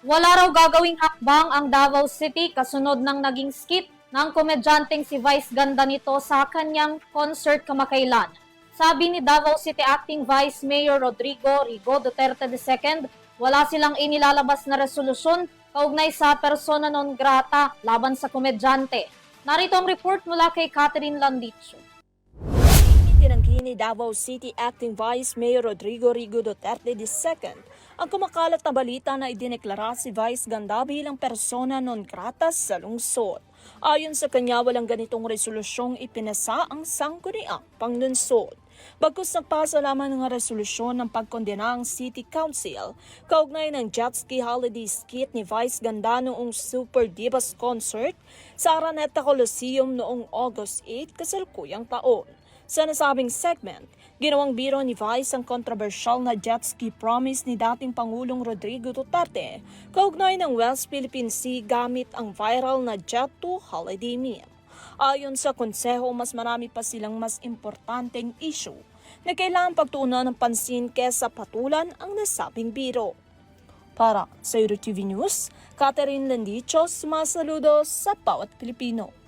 Wala raw gagawing hakbang ang Davao City kasunod ng naging skit ng komedyanteng si Vice Ganda nito sa kanyang concert kamakailan. Sabi ni Davao City Acting Vice Mayor Rodrigo Rigo Duterte II, wala silang inilalabas na resolusyon kaugnay sa persona non grata laban sa komedyante. Narito ang report mula kay Catherine Landicho. Tinanggi ni Davao City Acting Vice Mayor Rodrigo Rigo Duterte II ang kumakalat na balita na idineklara si Vice Ganda bilang persona non grata sa lungsod. Ayon sa kanya, walang ganitong resolusyong ipinasa ang sangguniang panglunsod. Bagkus nagpasa lamang ng resolusyon ng pagkondena ang City Council kaugnay ng jet ski holiday skit ni Vice Ganda noong Super Divas Concert sa Araneta Coliseum noong August 8 kasalukuyang taon. Sa nasabing segment, ginawang biro ni Vice ang kontrobersyal na jet ski promise ni dating Pangulong Rodrigo Duterte kaugnay ng West Philippine Sea gamit ang viral na Jet 2 holiday meme. Ayon sa konseho, mas marami pa silang mas importanteng issue na kailangang pagtuunan ng pansin kesa patulan ang nasabing biro. Para sa EuroTV News, Catherine Landicho, sumasaludo sa bawat Pilipino.